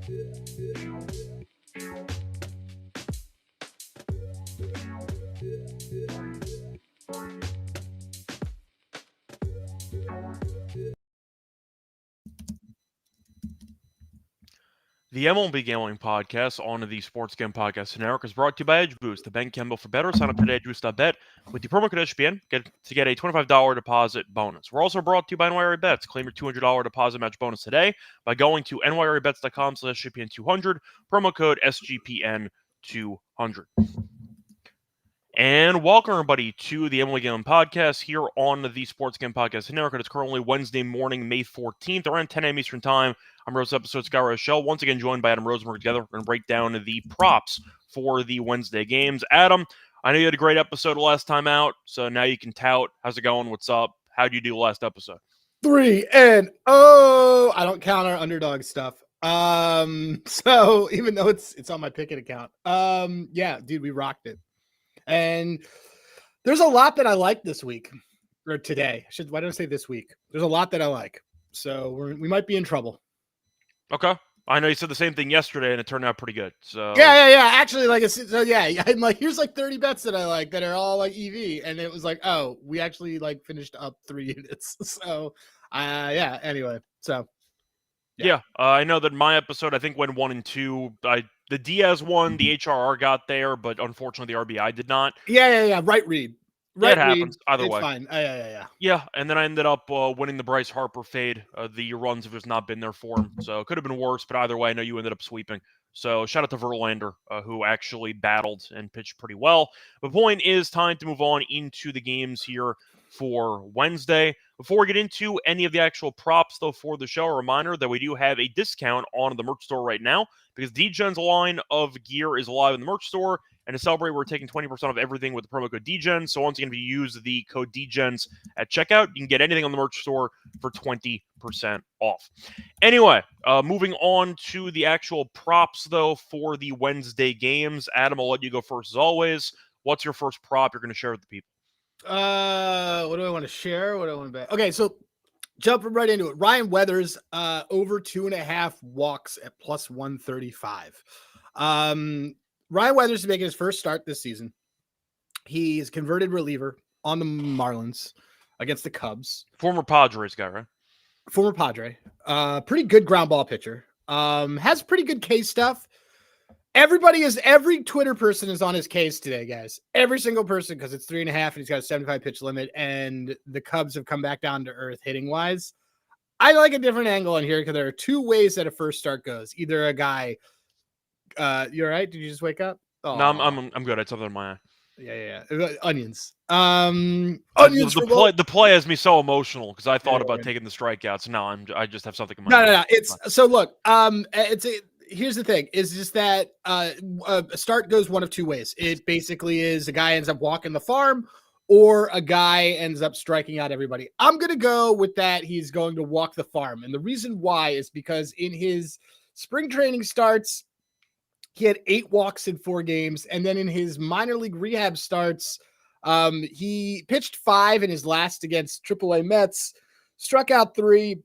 The MLB Gambling Podcast on the Sports Gambling Podcast Network is brought to you by Edge Boost, the Ben Gamble for better. Sign up today at edgeboost.bet with the promo code SGPN to get a $25 deposit bonus. We're also brought to you by NYRA Bets. Claim your $200 deposit match bonus today by going to nyrabets.com/SGPN200, promo code SGPN200. And welcome, everybody, to the MLB Gambling Podcast here on the Sports Gambling Podcast Network. It's currently Wednesday morning, May 14th, around 10 a.m. Eastern Time. I'm Rose episode Scott Reichel, once again joined by Adam Rosenberg. Together, we're going to break down the props for the Wednesday games. Adam, I know you had a great episode last time out, so now you can tout. How's it going? What's up? How'd you do last episode? 3-0. I don't count our underdog stuff. So even though it's on my Pickett account, yeah, dude, we rocked it. And there's a lot that I like this week or today. Why don't I say this week? There's a lot that I like. So we might be in trouble. Okay. I know you said the same thing yesterday and it turned out pretty good. So yeah. Actually, I'm like, here's like 30 bets that I like that are all like EV. And it was like, oh, we actually like finished up 3 units. So yeah, anyway. So yeah. I know that my episode, I think, went 1 and 2. The Diaz one, the HRR got there, but unfortunately the RBI did not. Yeah. Right read. Right, it happens either way. Fine. Yeah. Yeah, and then I ended up winning the Bryce Harper fade. The runs have just not been there for him, so it could have been worse. But either way, I know you ended up sweeping. So shout out to Verlander, who actually battled and pitched pretty well. The point is, time to move on into the games here for Wednesday. Before we get into any of the actual props, though, for the show, a reminder that we do have a discount on the merch store right now because DGen's line of gear is live in the merch store. And to celebrate, we're taking 20% off everything with the promo code DGen. So once again, if you use the code DGens at checkout, you can get anything on the merch store for 20% off. Anyway, moving on to the actual props, though, for the Wednesday games. Adam, I'll let you go first as always. What's your first prop you're going to share with the people? What do I want to share? What do I want to bet? Okay, so jumping right into it. Ryan Weathers, over 2.5 walks at plus 135. Ryan Weathers is making his first start this season. He's converted reliever on the Marlins against the Cubs. Former Padres guy, right? Former Padre. Pretty good ground ball pitcher. Has pretty good case stuff. Every Twitter person is on his case today, guys. Every single person, because it's 3.5 and he's got a 75 pitch limit, and the Cubs have come back down to earth hitting wise. I like a different angle on here because there are 2 ways that a first start goes. Either a guy, you all right? Did you just wake up? Oh. No, I'm good. I had something in my eye. Yeah. Onions. Onions. The play has me so emotional because I thought about taking the strikeouts. No, I just have something in my eye. No. So look, here's the thing: is just that a start goes one of 2 ways. It basically is a guy ends up walking the farm, or a guy ends up striking out everybody. I'm gonna go with that. He's going to walk the farm, and the reason why is because in his spring training starts, he had 8 walks in 4 games. And then in his minor league rehab starts, he pitched 5 in his last against AAA Mets, struck out 3,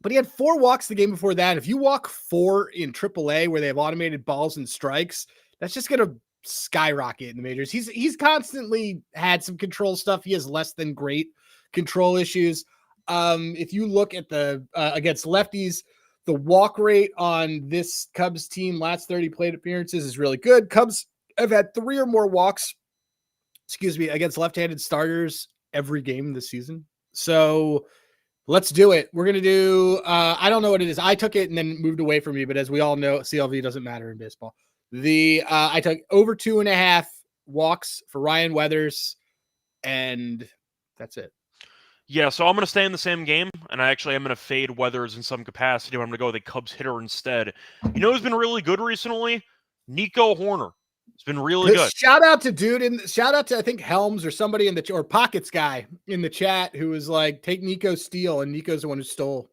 but he had 4 walks the game before that. If you walk 4 in AAA where they have automated balls and strikes, that's just going to skyrocket in the majors. He's constantly had some control stuff. He has less than great control issues. If you look at the against lefties, the walk rate on this Cubs team last 30 plate appearances is really good. Cubs have had 3 or more walks, against left-handed starters every game this season. So let's do it. We're going to do, I don't know what it is. I took it and then moved away from me, but as we all know, CLV doesn't matter in baseball. I took over 2.5 walks for Ryan Weathers, and that's it. Yeah, so I'm going to stay in the same game, and I actually am going to fade Weathers in some capacity. I'm going to go with a Cubs hitter instead. You know who's been really good recently? Nico Horner. It's been really good. Shout out to I think Helms or somebody or Pockets guy in the chat who was like, take Nico steal, and Nico's the one who stole.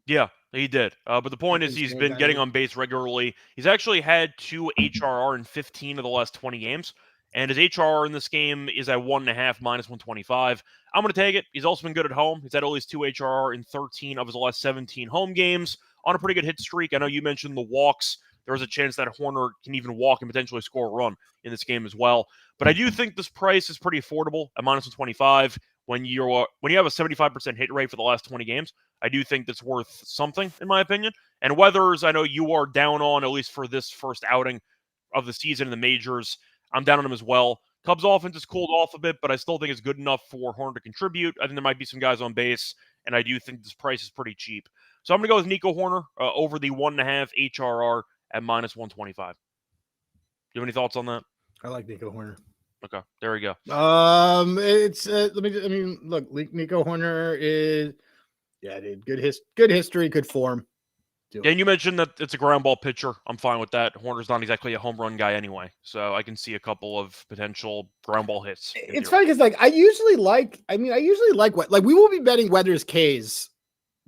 Yeah, he did. But the point is he's been getting on base regularly. He's actually had 2 HRR in 15 of the last 20 games. and his HRR in this game is at 1.5 minus 125. I'm going to take it. He's also been good at home. He's had at least 2 HRR in 13 of his last 17 home games on a pretty good hit streak. I know you mentioned the walks. There's a chance that Horner can even walk and potentially score a run in this game as well. But I do think this price is pretty affordable at minus 125 when you have a 75% hit rate for the last 20 games. I do think that's worth something, in my opinion. And Weathers, I know you are down on, at least for this first outing of the season in the majors. I'm down on him as well. Cubs offense has cooled off a bit, but I still think it's good enough for Horner to contribute. I think there might be some guys on base, and I do think this price is pretty cheap. So I'm going to go with Nico Horner over the 1.5 HRR at minus 125. Do you have any thoughts on that? I like Nico Horner. Okay, there we go. Look, Nico Horner is, dude, good history, good form. Yeah, and you mentioned that it's a ground ball pitcher. I'm fine with that. Horner's not exactly a home run guy anyway, so I can see a couple of potential ground ball hits. It's funny because I usually like what we will be betting Weathers K's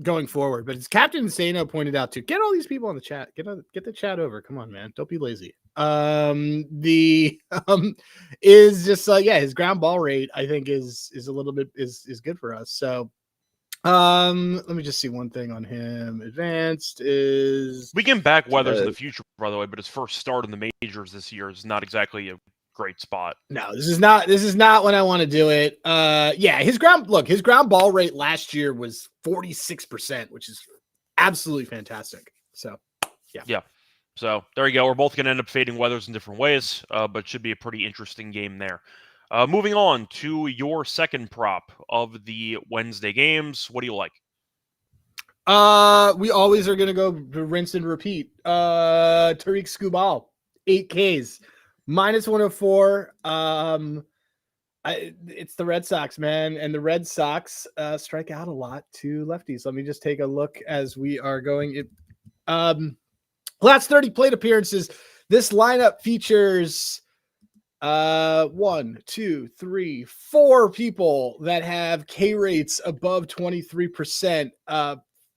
going forward, but as Captain Insano pointed out too, get all these people on the chat, get the chat over. Come on, man, don't be lazy. Is just his ground ball rate I think is a little bit is good for us. So let me just see one thing on him. Advanced is we can back Weathers in the future, by the way, but his first start in the majors this year is not exactly a great spot. No, this is not when I want to do it. His ground ball rate last year was 46%, which is absolutely fantastic. So yeah. So there you go. We're both going to end up fading Weathers in different ways, but should be a pretty interesting game there. Moving on to your second prop of the Wednesday games. What do you like? We always are going to go rinse and repeat. Tariq Skubal, 8 Ks, minus 104. It's the Red Sox, man, and the Red Sox strike out a lot to lefties. Let me just take a look as we are going. Last 30 plate appearances. This lineup features 1, 2, 3, 4 people that have K rates above 23%.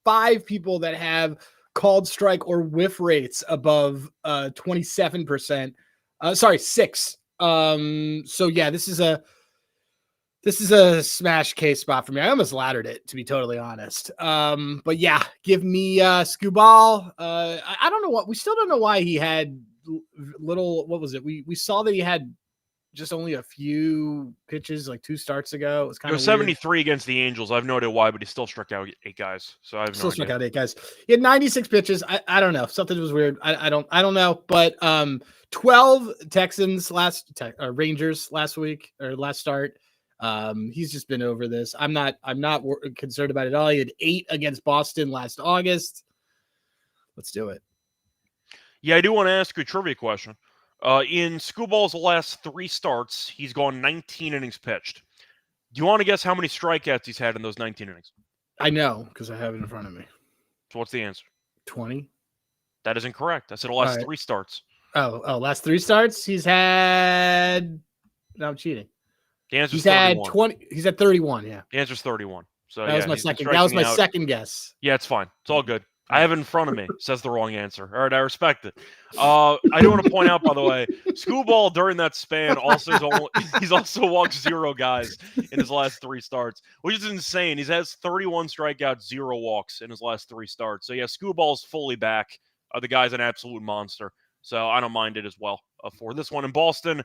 5 people that have called strike or whiff rates above 27%. 6. So yeah, this is a smash case spot for me. I almost laddered it, to be totally honest. But yeah, give me Skubal. I don't know we still don't know why he had little, what was it? We saw that he had just only a few pitches, like 2 starts ago. It was kind of 73 against the Angels. I have no idea why, but he still struck out 8 guys. So I have no idea. Struck out 8 guys. He had 96 pitches. I don't know. Something was weird. I don't know. But 12 Texans Rangers last week or last start. He's just been over this. I'm not concerned about it at all. He had 8 against Boston last August. Let's do it. Yeah, I do want to ask you a trivia question. In Skubal's last 3 starts, he's gone 19 innings pitched. Do you want to guess how many strikeouts he's had in those 19 innings? I know, because I have it in front of me. So what's the answer? 20. That is incorrect. I said the last 3 starts. Last 3 starts he's had. No, I'm cheating. The answer's he's 31. had 20. He's at 31. Yeah. The answer's 31. So that was my second. That was my second guess. Yeah, it's fine. It's all good. I have it in front of me. Says the wrong answer. All right, I respect it. I do want to point out, by the way, Skubal during that span he's also walked 0 guys in his last 3 starts, which is insane. He has 31 strikeouts, 0 walks in his last 3 starts. So yeah, Skubal's fully back. The guy's an absolute monster. So I don't mind it as well for this one. In Boston,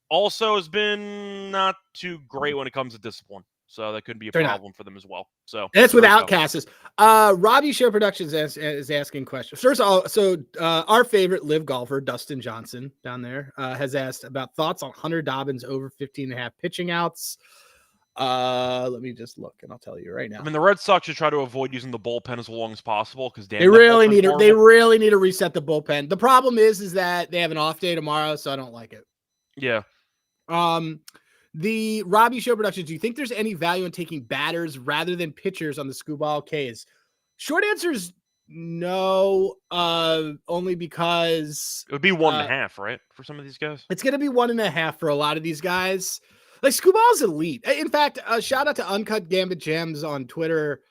also has been not too great when it comes to discipline. So that could be a problem for them as well. So that's without Cassis. Robbie Show Productions is asking questions. First of all, so our favorite live golfer, Dustin Johnson down there, has asked about thoughts on Hunter Dobbins over 15.5 pitching outs. Let me just look and I'll tell you right now. I mean, the Red Sox should try to avoid using the bullpen as long as possible because they really need to reset the bullpen. The problem is that they have an off day tomorrow, so I don't like it. Yeah. The Robbie Show Productions, do you think there's any value in taking batters rather than pitchers on the Skubal Ks? Short answer is no, only because it would be 1.5, right? For some of these guys. It's going to be 1.5 for a lot of these guys. Like Skubal's elite. In fact, shout out to Uncut Gambit Gems on Twitter.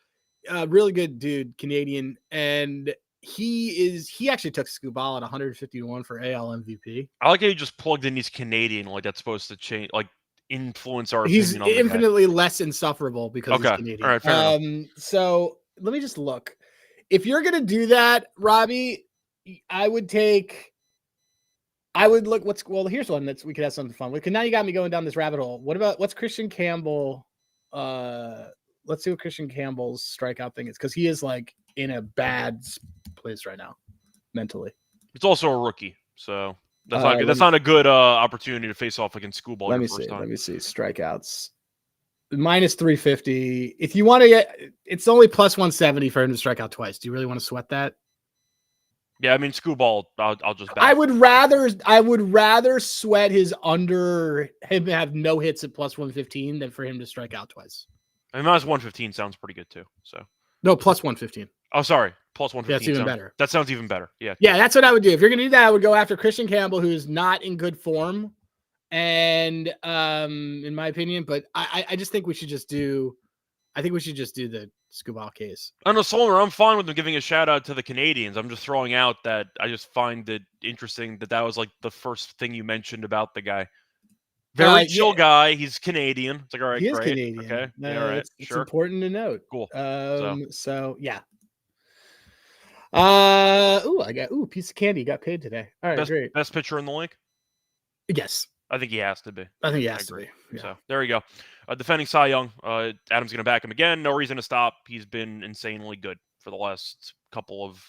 Really good dude, Canadian. And he actually took Skubal at 151 for AL MVP. I like how you just plugged in he's Canadian, like that's supposed to change, like influence our He's opinion on the infinitely less insufferable because he's Canadian. All right, fair enough. So let me just look. If you're gonna do that, Robbie, I would look. Here's one we could have something fun with. Because now you got me going down this rabbit hole. What's Christian Campbell? Let's see what Christian Campbell's strikeout thing is, because he is like in a bad place right now, mentally. It's also a rookie, so that's not good. That's not a good opportunity to face off against Skubal. Let me see strikeouts. Minus 350. If you want to get, it's only plus 170 for him to strike out twice. Do you really want to sweat that? Yeah, I mean Skubal. I'll just. I would rather sweat his under him have no hits at plus 115 than for him to strike out twice. I mean, minus 115 sounds pretty good too. So no, plus 115. Oh, sorry, plus 115. That's even better. That sounds even better. Yeah, that's what I would do. If you're gonna do that, I would go after Christian Campbell, who is not in good form, and in my opinion, but I just think we should just do. I think we should just do the Skubal case. I know, Solmer, I'm fine with them giving a shout out to the Canadians. I'm just throwing out that I just find it interesting that was like the first thing you mentioned about the guy. Very chill guy. He's Canadian. It's like, all right, he is great. Canadian. Okay. Yeah, all right. It's important to note. Cool. So yeah. Piece of candy got paid today. All right, great. Best pitcher in the league? Yes. I think he has to be. I think he has to be. Yeah. So there you go. Defending Cy Young. Adam's going to back him again. No reason to stop. He's been insanely good for the last couple of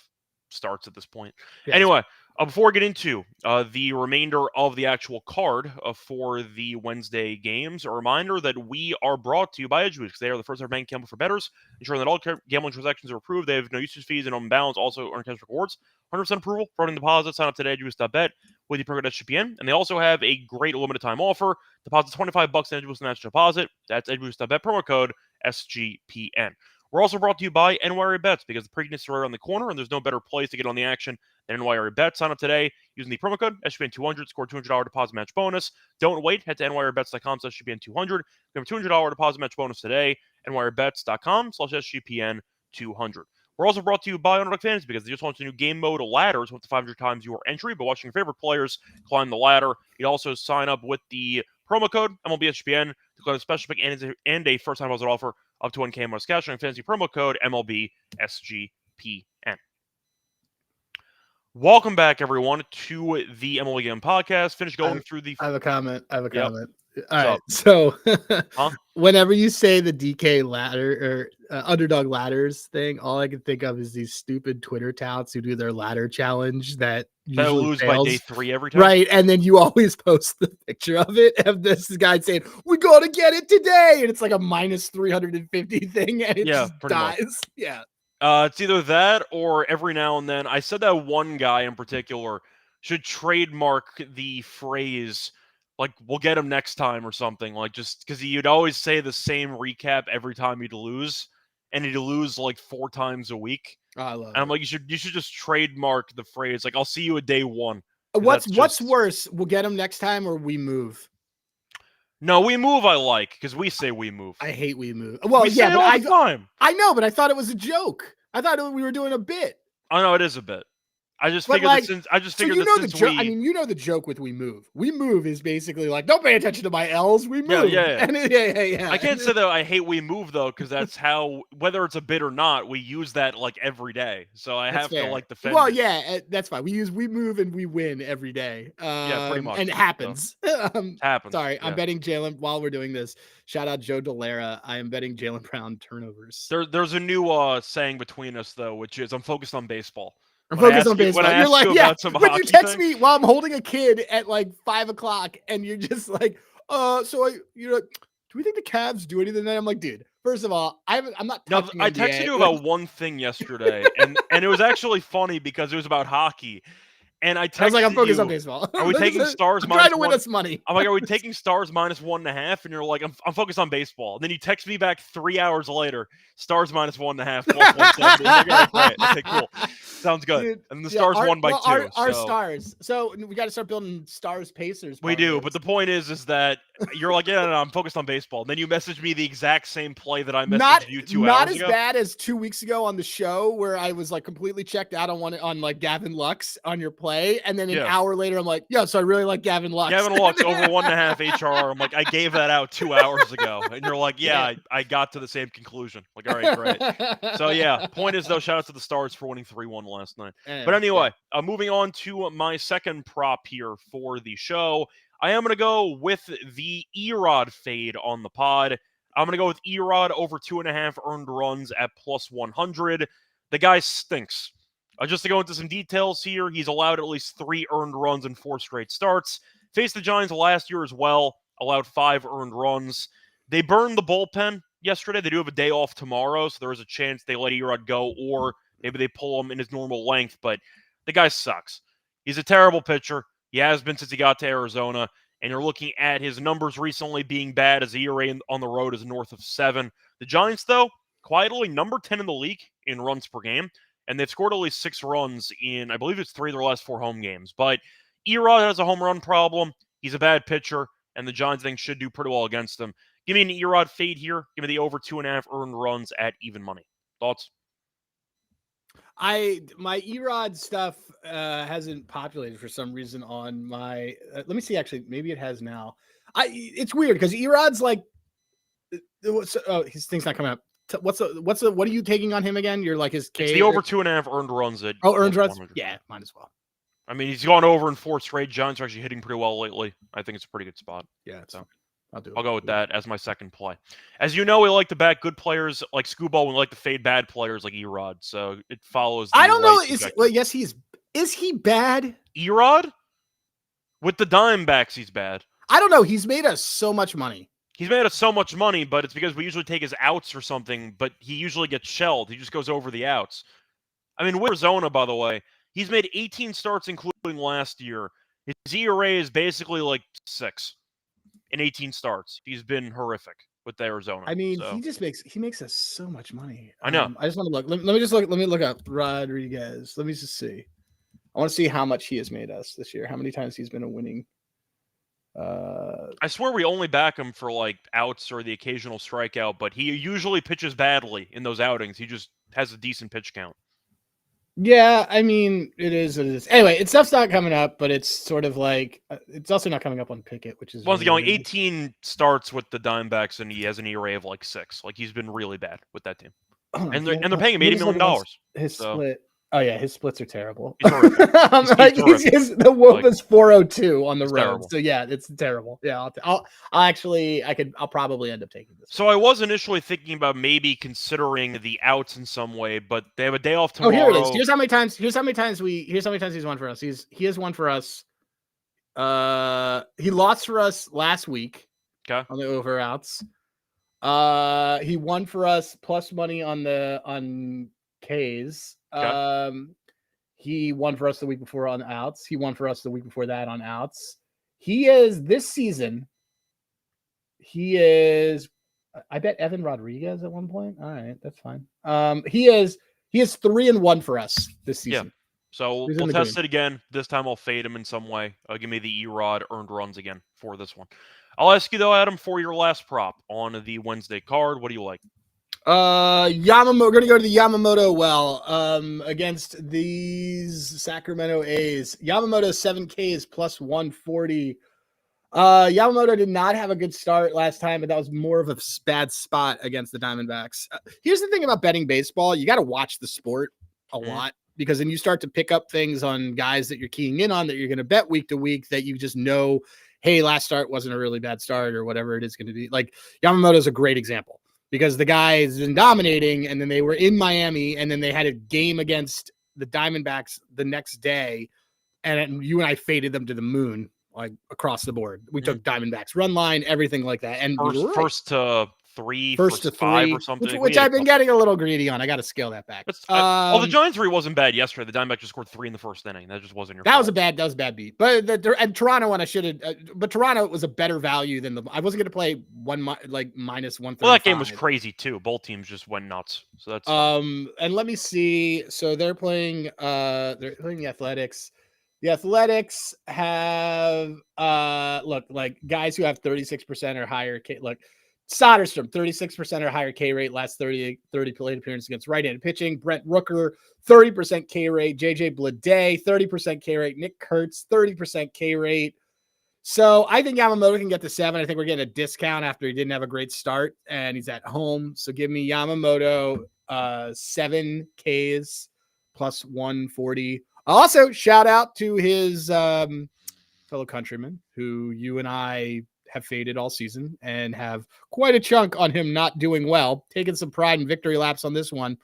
starts at this point. Yeah, anyway, before we get into the remainder of the actual card for the Wednesday games, a reminder that we are brought to you by Edgeboost, because they are the first ever bank gamble for bettors, ensuring that all gambling transactions are approved. They have no usage fees and open balance. Also earn cash rewards. 100% approval for running deposits. Sign up today at edgeboost.bet with the program SGPN. And they also have a great limited time offer. Deposit $25 in Edgeboost National Deposit. That's edgeboost.bet, promo code SGPN. We're also brought to you by NYR Bets, because the Preakness is right around the corner, and there's no better place to get on the action than NYR Bets. Sign up today using the promo code SGPN200. Score $200 deposit match bonus. Don't wait. Head to nyrbets.com/SGPN200. We have a $200 deposit match bonus today. nyrbets.com/SGPN200. We're also brought to you by Underdog Fantasy, because they just launched a new game mode of ladders with 500 times your entry by watching your favorite players climb the ladder. You also sign up with the promo code MLBSGPN to claim a special pick and a first-time deposit offer up to 1K bonus cash on fantasy promo code MLBSGPN. Welcome back, everyone, to the MLB Gambling Podcast. Finish going through the... I have a comment. All right. So whenever you say the DK ladder or underdog ladders thing, all I can think of is these stupid Twitter touts who do their ladder challenge that lose fails by day 3 every time. Right. And then you always post the picture of it, of this guy saying, "We got to get it today." And it's like a minus 350 thing. And it just dies. Much. Yeah. It's either that or every now and then. I said that one guy in particular should trademark the phrase, like, "We'll get him next time," or something, like, just because he'd always say the same recap every time he'd lose, and he'd lose like 4 times a week. Oh, I love and I'm it. like, you should just trademark the phrase, like, "I'll see you at day 1." What's worse? We'll get him next time, or we move? No, we move. I like, because we say we move. I hate we move. Well, we say it all the time. I know, but I thought it was a joke. I thought we were doing a bit. I know it is a bit. I just figured that since I mean, you know the joke with we move. We move is basically like, don't pay attention to my L's. We move. Yeah. Yeah. I can't say that I hate we move though, because that's how, whether it's a bit or not, we use that like every day. So I have to like defend. Well, yeah, that's fine. We use we move and we win every day. Yeah, pretty much. And it happens. So, happens. Sorry, yeah. I'm betting Jalen while we're doing this. Shout out Joe Dolera. I am betting Jalen Brown turnovers. There's a new saying between us though, which is I'm focused on baseball. I'm focused on baseball. You're like, yeah. When you text me while I'm holding a kid at like 5 o'clock, and you're just like, you're like, do we think the Cavs do anything? Then I'm like, dude, first of all, I'm not. No, I texted you about one thing yesterday, and it was actually funny because it was about hockey. And I was like, I'm focused on baseball. Are we taking Stars I'm minus trying to win 1? us money. I'm like, are we taking Stars minus 1.5? And you're like, I'm focused on baseball. And then you text me back 3 hours later, Stars minus 1.5, plus 170. Like, all right, okay, cool. Sounds good. Dude, and the Stars won by 2. Our Stars. So we got to start building Stars Pacers. We do, but the point is that you're like, yeah, no, I'm focused on baseball. And then you messaged me the exact same play that I messaged Not you 2 hours ago. Not as bad as 2 weeks ago on the show where I was like completely checked out on like Gavin Lux on your play, and then an hour later I'm like, yeah, so I really like Gavin Lux. Gavin Lux over 1.5 HRR. I'm like, I gave that out 2 hours ago, and you're like, yeah, I got to the same conclusion. Like, all right, great. So yeah, point is though, shout out to the Stars for winning 3-1 last night. But anyway, moving on to my second prop here for the show. I am going to go with the Erod fade on the pod. I'm going to go with Erod over 2.5 earned runs at plus 100. The guy stinks. Just to go into some details here, he's allowed at least 3 earned runs in 4 straight starts. Faced the Giants last year as well, allowed 5 earned runs. They burned the bullpen yesterday. They do have a day off tomorrow, so there is a chance they let Erod go, or maybe they pull him in his normal length, but the guy sucks. He's a terrible pitcher. He has been since he got to Arizona, and you're looking at his numbers recently being bad as the ERA on the road is north of 7. The Giants, though, quietly number 10 in the league in runs per game, and they've scored at least 6 runs in, I believe it's 3 of their last 4 home games. But Erod has a home run problem. He's a bad pitcher, and the Giants, I think, should do pretty well against him. Give me an Erod fade here. Give me the over 2.5 earned runs at even money. Thoughts? My Erod stuff hasn't populated for some reason on my. Let me see. Actually, maybe it has now. It's weird because Erod's like, his thing's not coming up. What are you taking on him again? You're like his K. It's the over 2.5 earned runs. Earned runs. Yeah, might as well. I mean, he's gone over in 4 straight. Giants are actually hitting pretty well lately. I think it's a pretty good spot. Yeah, so I'll go with that as my second play. As you know, we like to back good players like Scooball. We like to fade bad players like Erod. So it follows. I don't know. Is he bad? Erod? With the Dimebacks, he's bad. I don't know. He's made us so much money. He's made us so much money, but it's because we usually take his outs or something, but he usually gets shelled. He just goes over the outs. I mean, with Arizona, by the way, he's made 18 starts, including last year. His ERA is basically like 6 in 18 starts. He's been horrific with Arizona. I mean, he makes us so much money. I know. I just want to look. Let me look up Rodriguez. Let me just see. I want to see how much he has made us this year. How many times he's been a winning. I swear we only back him for like outs or the occasional strikeout, but he usually pitches badly in those outings. He just has a decent pitch count. Yeah, I mean, it is. Anyway, it's stuff's not coming up, but it's sort of like it's also not coming up on Pickett, which is once again, 18 starts with the Dimebacks, and he has an ERA of like 6. Like he's been really bad with that team, and they're paying him $80 million. His split. Oh yeah, his splits are terrible. He's horrific. The WHOAP is 402 on the road. Terrible. So yeah, it's terrible. Yeah, I'll probably end up taking this. So I was initially thinking about maybe considering the outs in some way, but they have a day off tomorrow. Oh, here it is. Here's how many times he's won for us. He has won for us. He lost for us last week. Okay. On the over outs. He won for us plus money on K's. Okay. He won for us the week before on outs. He won for us the week before that on outs. He is this season. I bet Evan Rodriguez at one point. All right, that's fine. He is 3-1 for us this season. Yeah. So we'll test it again. This time I'll fade him in some way. Give me the Erod earned runs again for this one. I'll ask you though, Adam, for your last prop on the Wednesday card. What do you like? Yamamoto. We're gonna go to the Yamamoto against these Sacramento A's. Yamamoto 7Ks plus 140. Yamamoto did not have a good start last time, but that was more of a bad spot against the Diamondbacks. Here's the thing about betting baseball: you got to watch the sport a lot, because then you start to pick up things on guys that you're keying in on that you're going to bet week to week that you just know, hey, last start wasn't a really bad start or whatever it is going to be. Like Yamamoto is a great example. Because the guy has been dominating, and then they were in Miami, and then they had a game against the Diamondbacks the next day, and you and I faded them to the moon, like across the board. We took Diamondbacks run line, everything like that, and first to 3, first to 5 3, or something, which I've been getting a little greedy on. I got to scale that back. The Giants 3 wasn't bad yesterday. The Diamondbacks just scored 3 in the first inning. That just wasn't your fault. That was a bad beat. But and Toronto one I should have. But Toronto was a better value than I wasn't going to play minus 135. Well, that game was crazy too. Both teams just went nuts. So that's and let me see. So they're playing the Athletics. The Athletics have look, like guys who have 36% or higher look. Soderstrom, 36% or higher K rate, last 30 plate appearances against right-handed pitching. Brent Rooker, 30% K rate. JJ Bleday, 30% K rate. Nick Kurtz, 30% K rate. So I think Yamamoto can get to 7. I think we're getting a discount after he didn't have a great start and he's at home. So give me Yamamoto 7 Ks plus 140. Also, shout out to his fellow countryman who you and I have faded all season and have quite a chunk on him not doing well, taking some pride in victory laps on this one.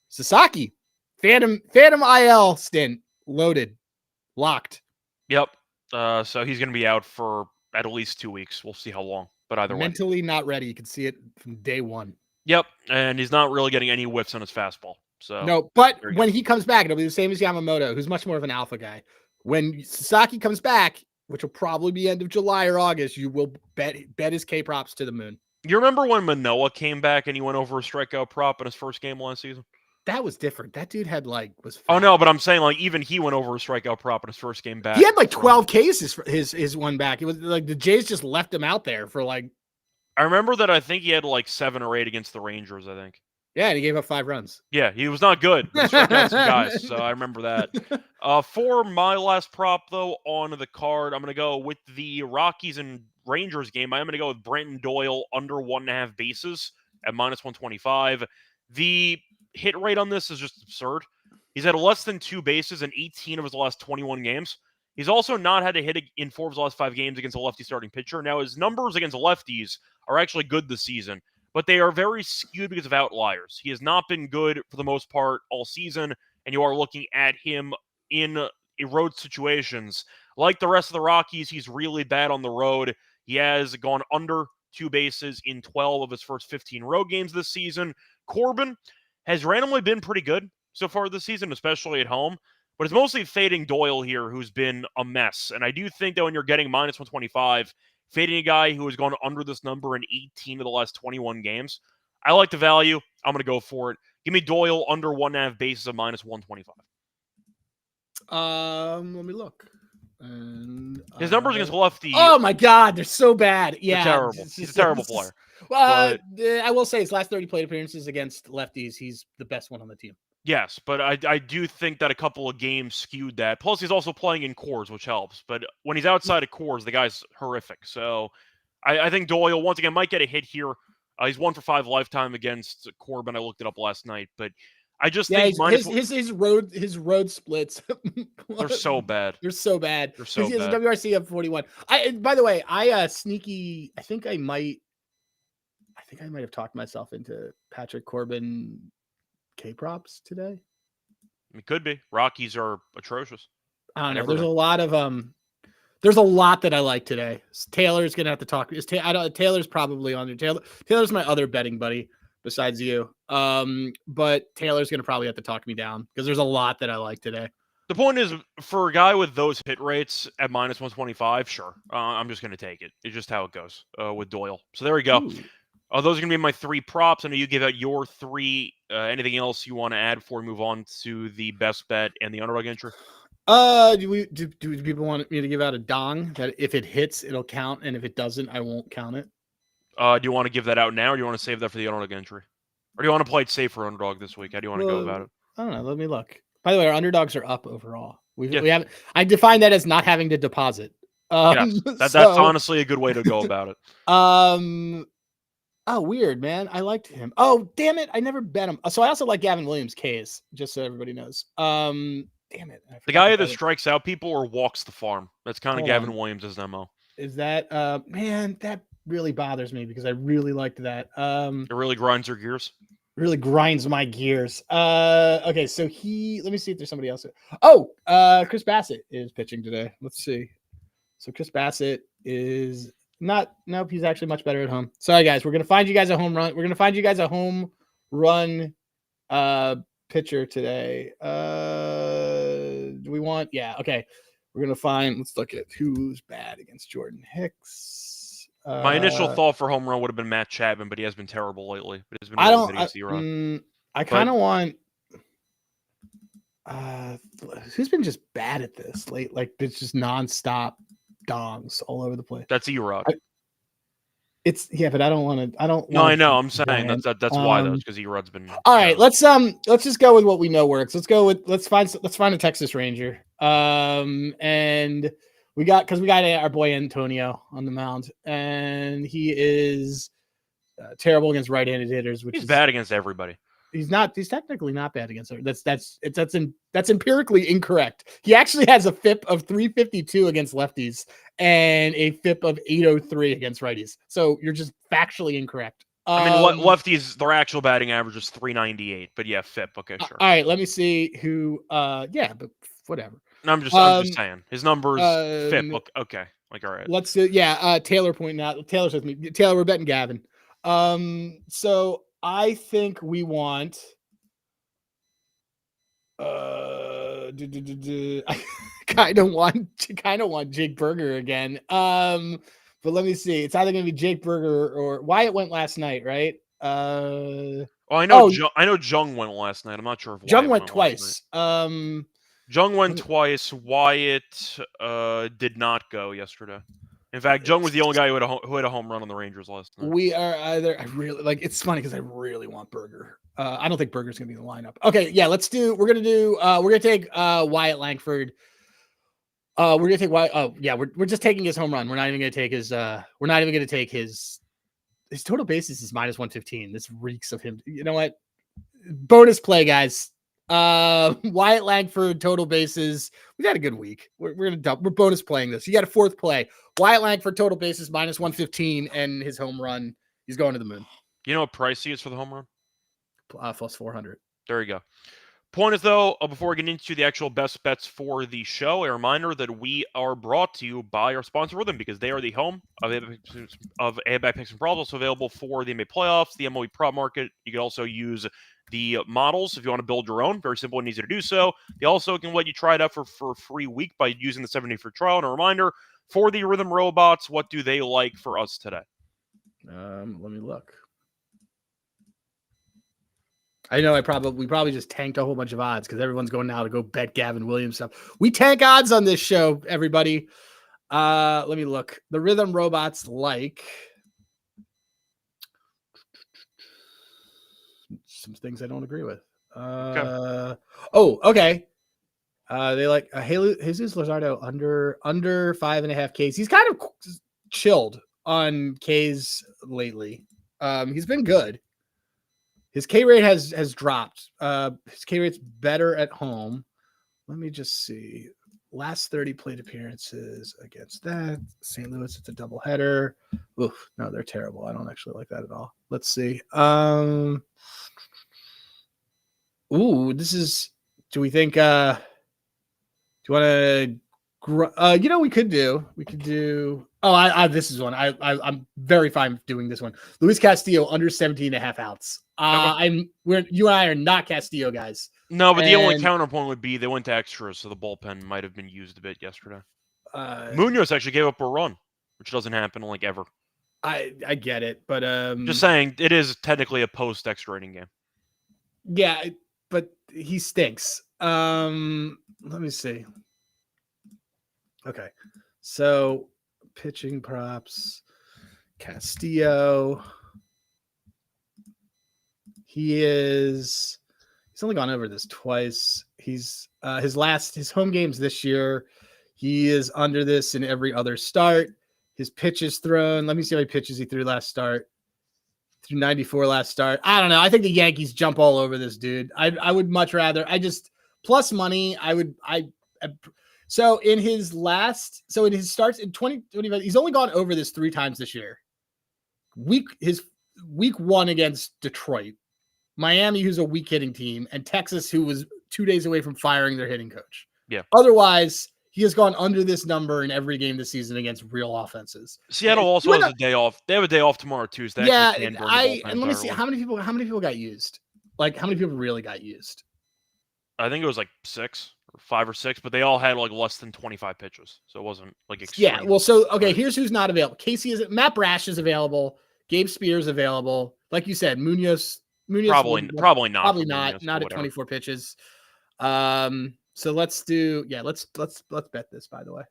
Sasaki, Phantom IL stint, loaded, locked. Yep. So he's going to be out for at least 2 weeks. We'll see how long, but either way. Mentally not ready. You can see it from day one. Yep, and he's not really getting any whiffs on his fastball. So no, but when he comes back, it'll be the same as Yamamoto, who's much more of an alpha guy. When Sasaki comes back, which will probably be end of July or August, you will bet his K props to the moon. You remember when Manoah came back and he went over a strikeout prop in his first game last season? That was different. That dude had was fat. Oh no, but I'm saying even he went over a strikeout prop in his first game back. He had 12 cases for his one back. It was like the Jays just left him out there for I remember that. I think he had 7 or 8 against the Rangers, I think. Yeah, and he gave up 5 runs. Yeah, he was not good. He struck out some guys, so I remember that. For my last prop, though, on the card, I'm going to go with the Rockies and Rangers game. I'm going to go with Brenton Doyle under 1.5 bases at -125. The hit rate on this is just absurd. He's had less than 2 bases in 18 of his last 21 games. He's also not had a hit in 4 of his last 5 games against a lefty starting pitcher. Now, his numbers against lefties are actually good this season, but they are very skewed because of outliers. He has not been good for the most part all season, and you are looking at him in road situations. Like the rest of the Rockies, he's really bad on the road. He has gone under 2 bases in 12 of his first 15 road games this season. Corbin has randomly been pretty good so far this season, especially at home, but it's mostly fading Doyle here, who's been a mess. And I do think that when you're getting -125, fading a guy who has gone under this number in 18 of the last 21 games, I like the value. I'm going to go for it. Give me Doyle under 1.5 bases of -125. Let me look. And his numbers against lefty. Oh my God, they're so bad. Yeah, they're terrible. He's a terrible player. Well, I will say his last 30 plate appearances against lefties, he's the best one on the team. Yes, but I do think that a couple of games skewed that. Plus, he's also playing in Coors, which helps. But when he's outside of Coors, the guy's horrific. So I think Doyle, once again, might get a hit here. He's 1 for 5 lifetime against Corbin. I looked it up last night. But I just think his road splits. They're so bad. They're so bad. They're so bad. He has a WRC of 41. By the way, I think I might have talked myself into Patrick Corbin K props today. It could be. Rockies are atrocious. I don't know. There's a lot that I like today. Taylor's gonna have to talk. Taylor's probably on there. Taylor's my other betting buddy besides you. But Taylor's gonna probably have to talk me down because there's a lot that I like today. The point is, for a guy with those hit rates at -125, sure, I'm just gonna take it. It's just how it goes with Doyle. So there we go. Ooh. Those are going to be my 3 props. I know you give out your 3. Anything else you want to add before we move on to the best bet and the underdog entry? Do people want me to give out a dong that if it hits, it'll count, and if it doesn't, I won't count it? Do you want to give that out now, or do you want to save that for the underdog entry? Or do you want to play it safe for underdog this week? How do you want to go about it? I don't know. Let me look. By the way, our underdogs are up overall. We haven't. I define that as not having to deposit. Yes, that's honestly a good way to go about it. Oh, weird, man. I liked him. Oh, damn it. I never bet him. So I also like Gavin Williams' case, just so everybody knows. Damn it. The guy that strikes out people or walks the farm. That's kind of Gavin Williams' MO. Is that, man, that really bothers me because I really liked that. It really grinds your gears. Really grinds my gears. Okay, so let me see if there's somebody else. Oh, Chris Bassett is pitching today. Let's see. So Chris Bassett is... Nope, he's actually much better at home. Sorry, guys. We're going to find you guys a home run. We're going to find you guys a home run pitcher today. Do we want? Yeah, okay. We're going to find, let's look at who's bad against Jordan Hicks. My initial thought for home run would have been Matt Chapman, but he has been terrible lately. But it's been Who's been just bad at this late? Like it's just nonstop dongs all over the place. That's Erod. But I don't want to. I don't. No, I know. I'm saying that's why though, because Erod's been. All right, let's just go with what we know works. Let's find a Texas Ranger. And we got our boy Antonio on the mound, and he is terrible against right-handed hitters. Which he's bad against everybody. He's technically not bad against her. That's empirically incorrect. He actually has a FIP of 352 against lefties and a FIP of 803 against righties. So you're just factually incorrect. I mean, lefties, their actual batting average is 398, but yeah, FIP. Okay, sure. All right, let me see who. Yeah, but whatever. No, I'm just saying his numbers FIP. Okay, like all right. Let's do. Yeah, Taylor pointing out. Taylor's with me. Taylor, we're betting Gavin. So I think we want. I kind of want Jake Berger again. But let me see. It's either going to be Jake Berger or Wyatt went last night, right? I know Jung went last night. I'm not sure if Jung went twice. Jung went twice. Wyatt did not go yesterday. In fact, Jung was the only guy who had a home run on the Rangers last night. We are either. I really like. It's funny because I really want Berger. I don't think Berger's gonna be in the lineup. Okay, yeah, let's do. We're gonna take Wyatt Langford. We're gonna take Wyatt. Oh yeah, we're just taking his home run. We're not even gonna take his. We're not even gonna take his total bases is -115. This reeks of him. You know what? Bonus play, guys. Wyatt Langford total bases. We had a good week. We're bonus playing this. You got a fourth play. Wyatt Langford total bases -115 and his home run. He's going to the moon. You know what price he is for the home run? Plus 400. There you go. Point is though, before we get into the actual best bets for the show, a reminder that we are brought to you by our sponsor Rhythm because they are the home of ABAC Picks and Props, also available for the NBA playoffs, the MLB prop market. You can also use the models if you want to build your own. Very simple and easy to do so. They also can let you try it out for a free week by using the 7-day free trial. And a reminder, for the Rhythm robots, what do they like for us today? Let me look. I know we probably just tanked a whole bunch of odds because everyone's going now to go bet Gavin Williams stuff. We tank odds on this show, everybody. Let me look. The Rhythm robots like some things I don't agree with. Okay. Oh, okay. They like Jesus Luzardo under 5.5 Ks. He's kind of chilled on Ks lately. He's been good. His K rate has dropped. His K rate's better at home. Let me just see. Last 30 plate appearances against that. St. Louis, it's a doubleheader. Oof, no, they're terrible. I don't actually like that at all. Let's see. This is. Do we think? Do you want to? We could do. Oh, this is one. I'm very fine doing this one. Luis Castillo under 17.5 outs. You and I are not Castillo guys. No, but the only counterpoint would be they went to extras, so the bullpen might have been used a bit yesterday. Munoz actually gave up a run, which doesn't happen like ever. I get it, but just saying it is technically a post extra inning game. Yeah, but he stinks. Let me see. Okay, so pitching props, Castillo. He's only gone over this twice. He's his home games this year. He is under this in every other start. His pitches thrown. Let me see how many pitches he threw last start. Threw 94 last start. I don't know. I think the Yankees jump all over this dude. I would much rather. Plus money. So in his starts in 2025, he's only gone over this 3 times this year. His week 1 against Detroit, Miami, who's a weak hitting team, and Texas, who was 2 days away from firing their hitting coach. Yeah. Otherwise, he has gone under this number in every game this season against real offenses. Seattle also has a day off. They have a day off tomorrow, Tuesday. Yeah, and let me see how many people got used. Like how many people really got used? I think it was like 6 or 5 or 6, but they all had like less than 25 pitches, so it wasn't like extreme. Yeah. Well, so okay, here's who's not available. Matt Brash is available. Gabe Spears available. Like you said, Munoz probably not. Not at 24 pitches. So let's bet this, by the way.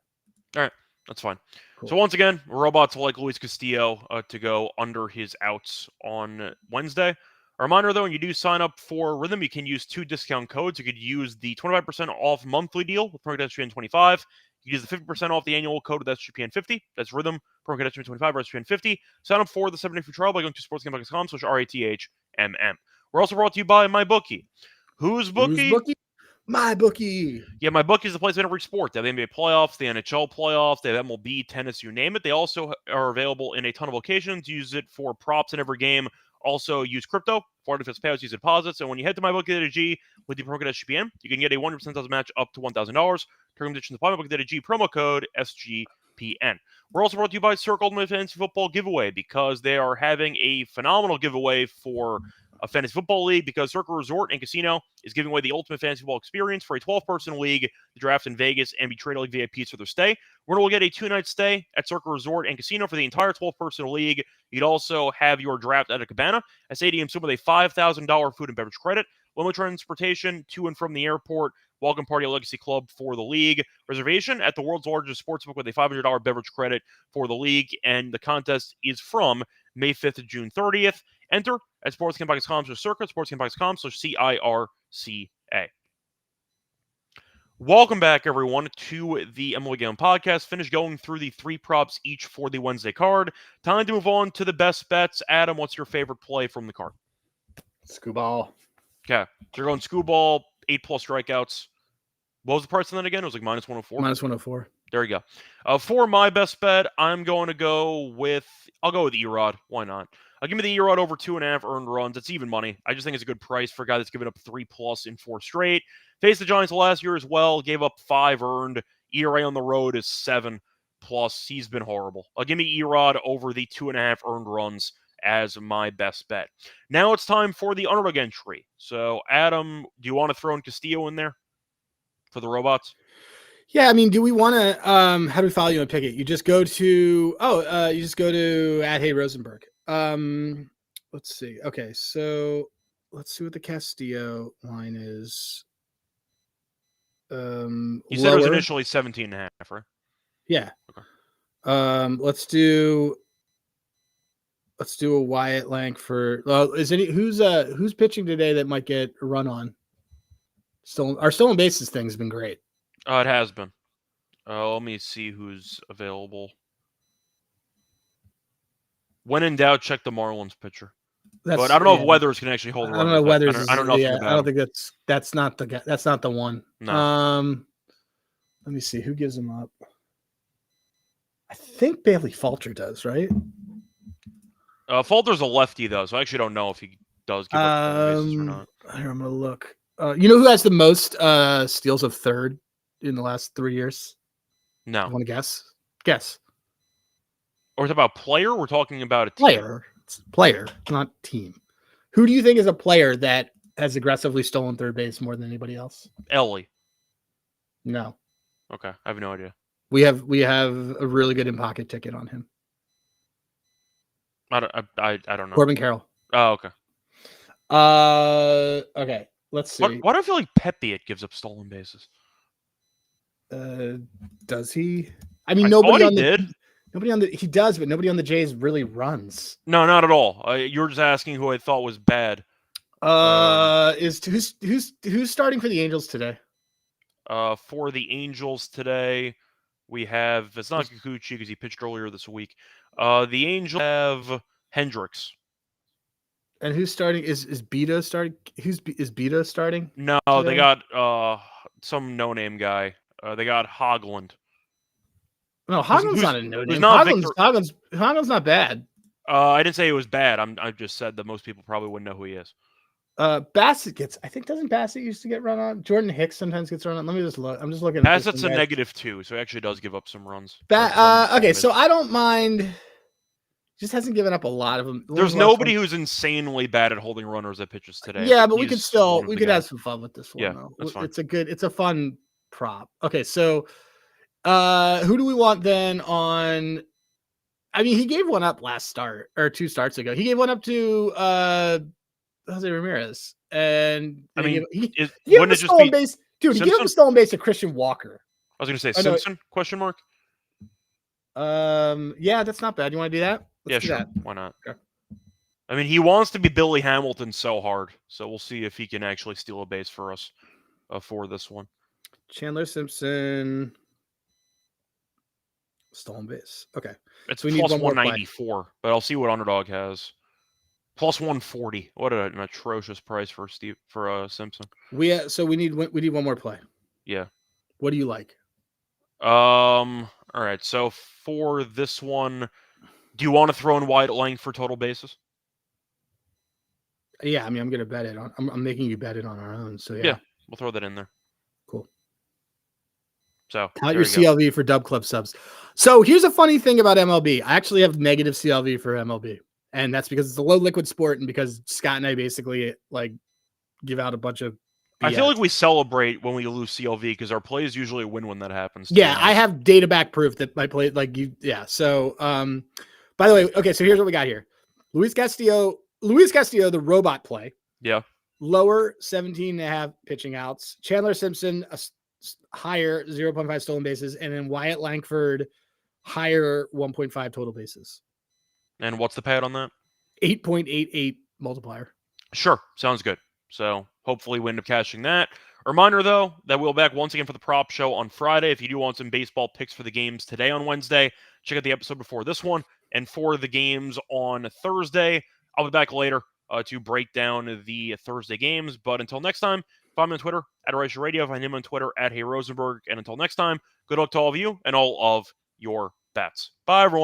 All right, that's fine. Cool. So once again, robots like Luis Castillo to go under his outs on Wednesday. A reminder, though, when you do sign up for Rhythm, you can use 2 discount codes. You could use the 25% off monthly deal with promo code SGPN 25. You can use the 50% off the annual code with SGPN 50. That's Rhythm, promo code SGPN 25 or SGPN 50. Sign up for the 7-day free trial by going to sportsgamble.com/RATHMM. We're also brought to you by MyBookie. Who's Bookie? My Bookie. Yeah, MyBookie is the place in every sport. They have the NBA playoffs, the NHL playoffs, they have MLB, tennis, you name it. They also are available in a ton of locations. Use it for props in every game. Also use crypto for defense payouts, use deposits. And when you head to MyBookie.ag with the promo code SGPN, you can get a 100% deposit match up to $1,000. Terms and conditions apply. MyBookie.ag promo code SGPN. We're also brought to you by Circle Ultimate Fantasy Football Giveaway because they are having a phenomenal giveaway for a fantasy football league because Circle Resort and Casino is giving away the ultimate fantasy football experience for a 12-person league to draft in Vegas and be traded like VIPs for their stay. We're going to get a 2-night stay at Circle Resort and Casino for the entire 12-person league. You'd also have your draft at a cabana, a stadium swim with a $5,000 food and beverage credit, limited transportation to and from the airport, welcome party at Legacy Club for the league, reservation at the world's largest sportsbook with a $500 beverage credit for the league, and the contest is from May 5th to June 30th. Enter at sportsgamble.com/circa, sportsgamble.com/CIRCA. Welcome back, everyone, to the MLB Gambling Podcast. Finished going through the 3 props each for the Wednesday card. Time to move on to the best bets. Adam, what's your favorite play from the card? Scooball. Okay, so you're going Scooball, 8+ strikeouts. What was the price on that again? It was like minus 104? Minus 104. There you go. For my best bet, I'll go with Erod. Why not? Give me the Erod over 2.5 earned runs. It's even money. I just think it's a good price for a guy that's given up 3+ in 4 straight. Faced the Giants last year as well. Gave up 5 earned. ERA on the road is 7+. He's been horrible. Give me Erod over the 2.5 earned runs as my best bet. Now it's time for the underdog entry. So, Adam, do you want to throw in Castillo in there for the robots? Yeah, I mean, do we want to? How do we follow you and pick it? You just go to @HeyRosenberg. Let's see. Okay, so let's see what the Castillo line is. You said it was initially 17.5, right? Yeah. Okay. Let's do a Wyatt Langford. Who's pitching today that might get a run on? Our stolen bases thing has been great. It has been. Let me see who's available. When in doubt, check the Marlins pitcher. But I don't know if Weathers can actually hold a run. I don't know Weathers. I don't know. I don't think that's not the one. No. Let me see who gives him up. I think Bailey Falter does, right? Falter's a lefty though, so I actually don't know if he does give up bases or not. I'm gonna look. You know who has the most steals of third in the last 3 years? No. You want to guess? Guess. Or it's about player? We're talking about a team. Player. It's player, not team. Who do you think is a player that has aggressively stolen third base more than anybody else? Ellie. No. Okay, I have no idea. We have a really good in-pocket ticket on him. I don't know. Corbin Carroll. Oh, okay. Okay. Let's see. Why do I feel like Pepiot gives up stolen bases? Does he? I mean, nobody on the he does, but nobody on the Jays really runs. No, not at all. You were just asking who I thought was bad. Who's starting for the Angels today? For the Angels today, we have it's not Kikuchi because he pitched earlier this week. The Angels have Hendricks. And who's starting? Is Beta starting? Is Beta starting? No, today? They got some no-name guy. They got Hoagland. No, Hoagland's not a no-name. Hoagland's not bad. I didn't say it was bad. I just said that most people probably wouldn't know who he is. Bassett doesn't Bassett used to get run on? Jordan Hicks sometimes gets run on. Let me just look. I'm just looking. Bassett's a -2, so he actually does give up some runs. Okay, so I don't mind. Just hasn't given up a lot of them. There's nobody who's insanely bad at holding runners that pitches today. Yeah, but we could have some fun with this one. Yeah, though. That's fine. It's a fun prop. Okay, so who do we want then on? I mean, he gave one up last start or 2 starts ago. He gave one up to Jose Ramirez. and I mean, he wouldn't gave him a it just stolen be base. Dude, he gave him Simpson? a stolen base to Christian Walker. I was going to say I know. Simpson? Question mark. Yeah, that's not bad. You want to do that? Let's do Sure. that. Why not? Okay. I mean, he wants to be Billy Hamilton so hard, so we'll see if he can actually steal a base for us for this one. Chandler Simpson, stolen base. Okay, It's so we need plus one more play. 194, but I'll see what Underdog has. Plus 140. What an atrocious price for Simpson. So we need one more play. Yeah. What do you like? All right. So for this one, do you want to throw in Wyatt Lang for total bases? Yeah, I mean, I'm gonna bet it on. I'm making you bet it on our own. So yeah, we'll throw that in there. Cool. So count your CLV for Dub Club subs. So here's a funny thing about MLB. I actually have negative CLV for MLB, and that's because it's a low liquid sport, and because Scott and I basically like give out a bunch of BS. I feel like we celebrate when we lose CLV because our plays usually win when that happens. Yeah, I have data back proof that my play Yeah. So by the way, okay, so here's what we got here. Luis Castillo, the robot play. Yeah. Lower 17.5 pitching outs. Chandler Simpson, a higher 0.5 stolen bases, and then Wyatt Langford, higher 1.5 total bases. And what's the payout on that? 8.88 multiplier. Sure, sounds good. So hopefully we end up cashing that. A reminder, though, that we'll be back once again for the prop show on Friday. If you do want some baseball picks for the games today on Wednesday, check out the episode before this one. And for the games on Thursday, I'll be back later to break down the Thursday games. But until next time, find me on Twitter at Reichel Radio. Find him on Twitter at Hey Rosenberg. And until next time, good luck to all of you and all of your bets. Bye, everyone.